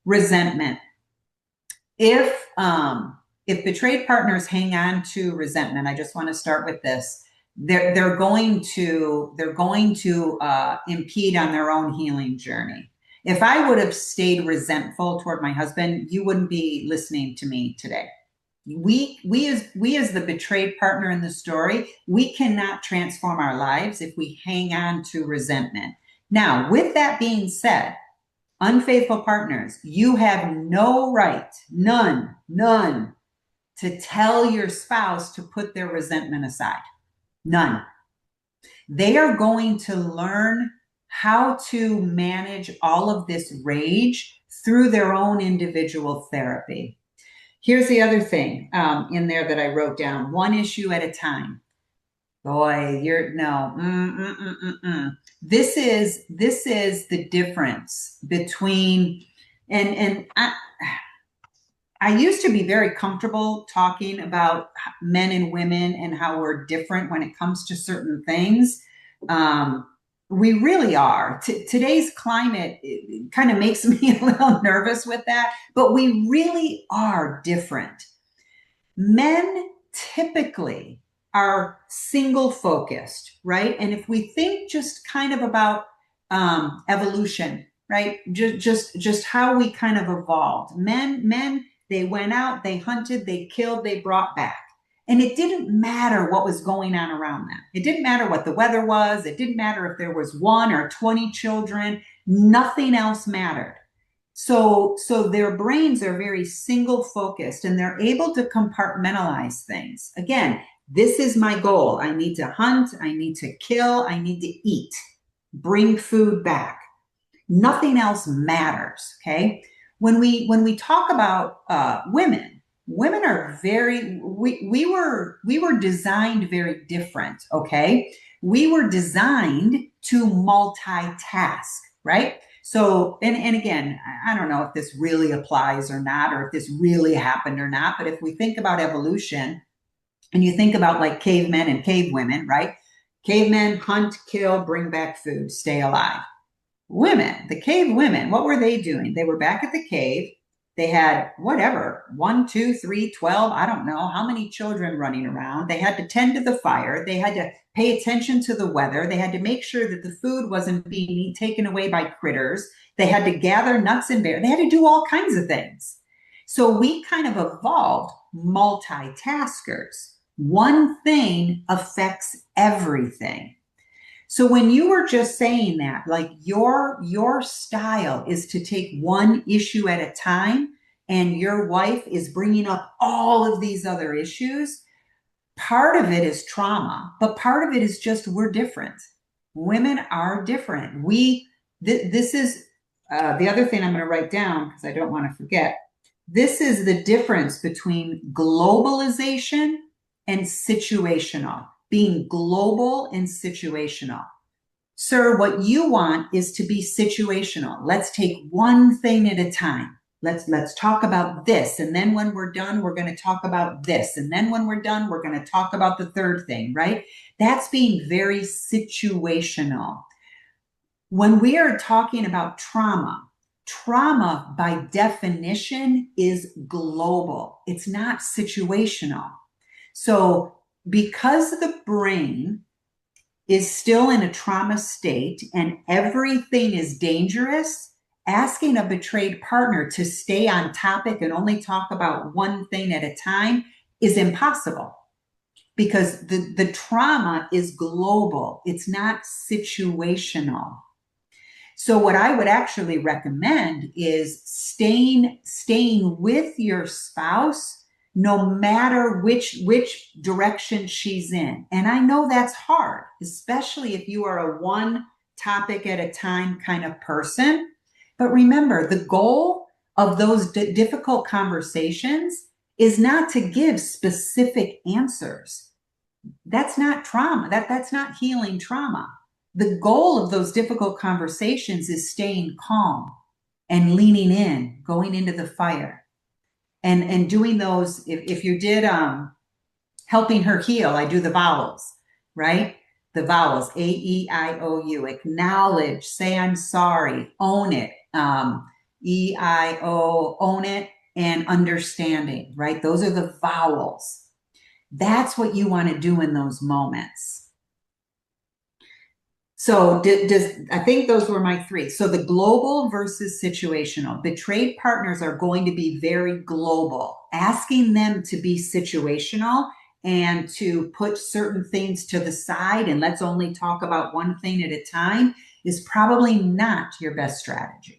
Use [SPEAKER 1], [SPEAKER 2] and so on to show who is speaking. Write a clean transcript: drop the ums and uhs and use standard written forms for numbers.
[SPEAKER 1] Resentment. If betrayed partners hang on to resentment, I just want to start with this. They're going to impede on their own healing journey. If I would have stayed resentful toward my husband, you wouldn't be listening to me today. We as the betrayed partner in the story, we cannot transform our lives if we hang on to resentment. Now, with that being said, unfaithful partners, you have no right, none, to tell your spouse to put their resentment aside. None. They are going to learn how to manage all of this rage through their own individual therapy. Here's the other thing in there that I wrote down: one issue at a time. Boy, you're no. This is the difference between and I used to be very comfortable talking about men and women and how we're different when it comes to certain things. We really are. Today's climate kind of makes me a little nervous with that, but we really are different. Men typically are single focused, right? And if we think just kind of about evolution, right? Just how we kind of evolved. Men, they went out, they hunted, they killed, they brought back. And it didn't matter what was going on around them. It didn't matter what the weather was. It didn't matter if there was 1 or 20 children. Nothing else mattered. So their brains are very single focused and they're able to compartmentalize things. Again, this is my goal. I need to hunt. I need to kill. I need to eat. Bring food back. Nothing else matters. Okay. When we talk about women are very, we were designed very different. Okay. We were designed to multitask, right? So, and again, I don't know if this really applies or not, or if this really happened or not, but if we think about evolution and you think about like cavemen and cavewomen, right? Cavemen hunt, kill, bring back food, stay alive. Women, the cave women, what were they doing? They were back at the cave. They had whatever, 1, 2, 3, 12, I don't know how many children running around. They had to tend to the fire. They had to pay attention to the weather. They had to make sure that the food wasn't being taken away by critters. They had to gather nuts and berries. They had to do all kinds of things. So we kind of evolved multitaskers. One thing affects everything. So when you were just saying that, like your style is to take one issue at a time and your wife is bringing up all of these other issues, part of it is trauma, but part of it is just we're different. Women are different. This is the other thing I'm going to write down because I don't want to forget. This is the difference between globalization and situational. Being global and situational. Sir, what you want is to be situational. Let's take one thing at a time. Let's talk about this. And then when we're done, we're going to talk about this. And then when we're done, we're going to talk about the third thing, right? That's being very situational. When we are talking about trauma by definition is global. It's not situational. So because the brain is still in a trauma state and everything is dangerous, asking a betrayed partner to stay on topic and only talk about one thing at a time is impossible because the trauma is global. It's not situational. So what I would actually recommend is staying with your spouse no matter which direction she's in. And I know that's hard, especially if you are a one topic at a time kind of person. But remember, the goal of those difficult conversations is not to give specific answers. That's not trauma. That's not healing trauma. The goal of those difficult conversations is staying calm and leaning in, going into the fire. And doing those, if you did helping her heal, I do the vowels, right? The vowels, A-E-I-O-U, acknowledge, say I'm sorry, own it, E-I-O, own it, and understanding, right? Those are the vowels. That's what you want to do in those moments. So I think those were my three. So the global versus situational. Betrayed partners are going to be very global. Asking them to be situational and to put certain things to the side and let's only talk about one thing at a time is probably not your best strategy.